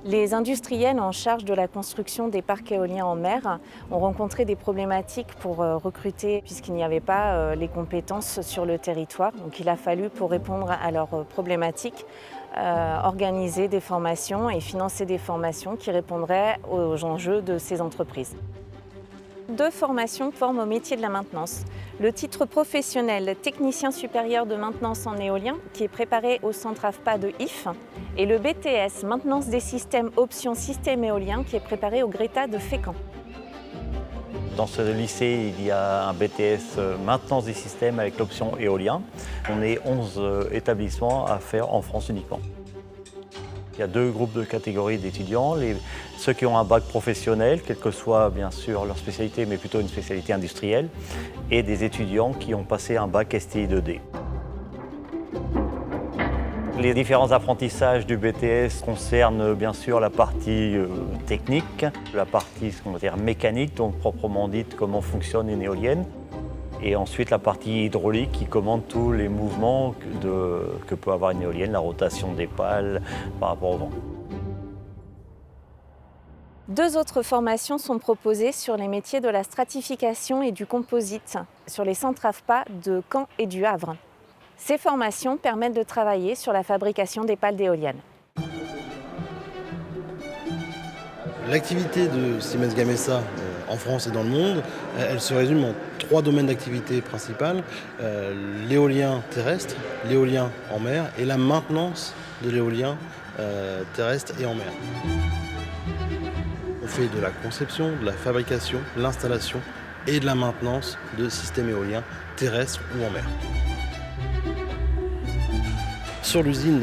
Les industriels en charge de la construction des parcs éoliens en mer ont rencontré des problématiques pour recruter puisqu'il n'y avait pas les compétences sur le territoire. Donc il a fallu, pour répondre à leurs problématiques, organiser des formations et financer des formations qui répondraient aux enjeux de ces entreprises. 2 formations forment au métier de la maintenance. Le titre professionnel technicien supérieur de maintenance en éolien qui est préparé au centre AFPA de Ifs et le BTS maintenance des systèmes option système éolien qui est préparé au GRETA de Fécamp. Dans ce lycée, il y a un BTS maintenance des systèmes avec l'option éolien. On est 11 établissements à faire en France uniquement. Il y a 2 groupes de catégories d'étudiants, ceux qui ont un bac professionnel, quelle que soit bien sûr leur spécialité, mais plutôt une spécialité industrielle, et des étudiants qui ont passé un bac STI 2D. Les différents apprentissages du BTS concernent bien sûr la partie technique, la partie on va dire, mécanique, donc proprement dite comment fonctionne une éolienne, et ensuite la partie hydraulique qui commande tous les mouvements que peut avoir une éolienne, la rotation des pales par rapport au vent. 2 autres formations sont proposées sur les métiers de la stratification et du composite, sur les centres AFPA de Caen et du Havre. Ces formations permettent de travailler sur la fabrication des pales d'éoliennes. L'activité de Siemens Gamesa en France et dans le monde, elle se résume en 3 domaines d'activité principales, l'éolien terrestre, l'éolien en mer et la maintenance de l'éolien terrestre et en mer. On fait de la conception, de la fabrication, de l'installation et de la maintenance de systèmes éoliens terrestres ou en mer. Sur l'usine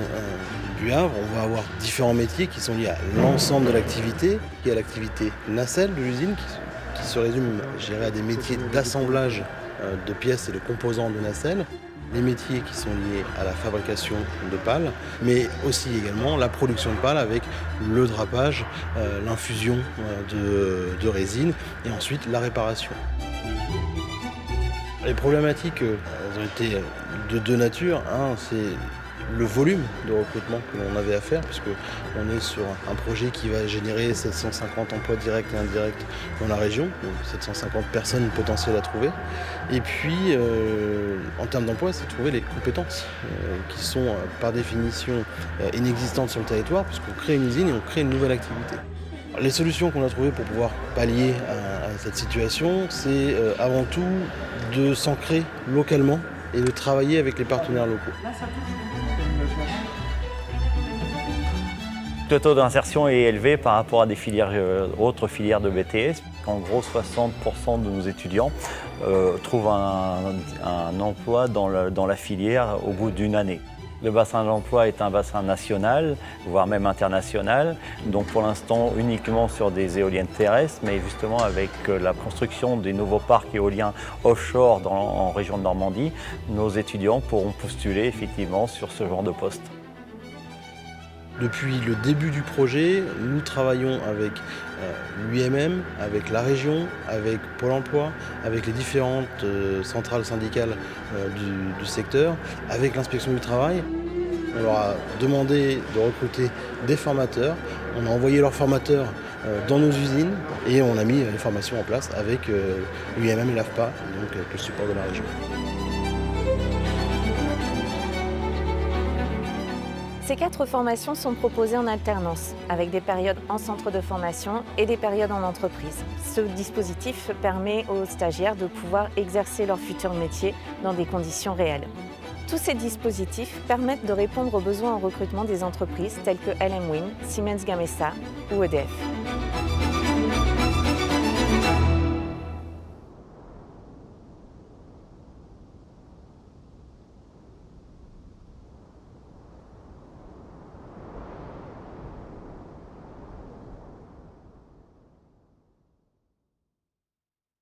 du Havre, on va avoir différents métiers qui sont liés à l'ensemble de l'activité. Il y a l'activité nacelle de l'usine qui se résume, je dirais, à des métiers d'assemblage de pièces et de composants de nacelle. Les métiers qui sont liés à la fabrication de pales, mais aussi également la production de pales avec le drapage, l'infusion de résine et ensuite la réparation. Les problématiques elles ont été de 2 natures. Un, c'est le volume de recrutement que l'on avait à faire, puisqu'on est sur un projet qui va générer 750 emplois directs et indirects dans la région, donc 750 personnes potentielles à trouver. Et puis, en termes d'emploi, c'est trouver les compétences qui sont par définition inexistantes sur le territoire, puisqu'on crée une usine et on crée une nouvelle activité. Les solutions qu'on a trouvées pour pouvoir pallier à cette situation, c'est avant tout de s'ancrer localement et de travailler avec les partenaires locaux. Le taux d'insertion est élevé par rapport à des filières, autres filières de BTS. En gros, 60% de nos étudiants trouvent un emploi dans la filière au bout d'1 année. Le bassin d'emploi est un bassin national, voire même international, donc pour l'instant uniquement sur des éoliennes terrestres, mais justement avec la construction des nouveaux parcs éoliens offshore en région de Normandie, nos étudiants pourront postuler effectivement sur ce genre de poste. Depuis le début du projet, nous travaillons avec l'UMM, avec la région, avec Pôle emploi, avec les différentes centrales syndicales du secteur, avec l'inspection du travail. On leur a demandé de recruter des formateurs, on a envoyé leurs formateurs dans nos usines et on a mis les formations en place avec l'UMM et l'AFPA, donc avec le support de la région. Ces 4 formations sont proposées en alternance, avec des périodes en centre de formation et des périodes en entreprise. Ce dispositif permet aux stagiaires de pouvoir exercer leur futur métier dans des conditions réelles. Tous ces dispositifs permettent de répondre aux besoins en recrutement des entreprises telles que LM Wind, Siemens Gamesa ou EDF.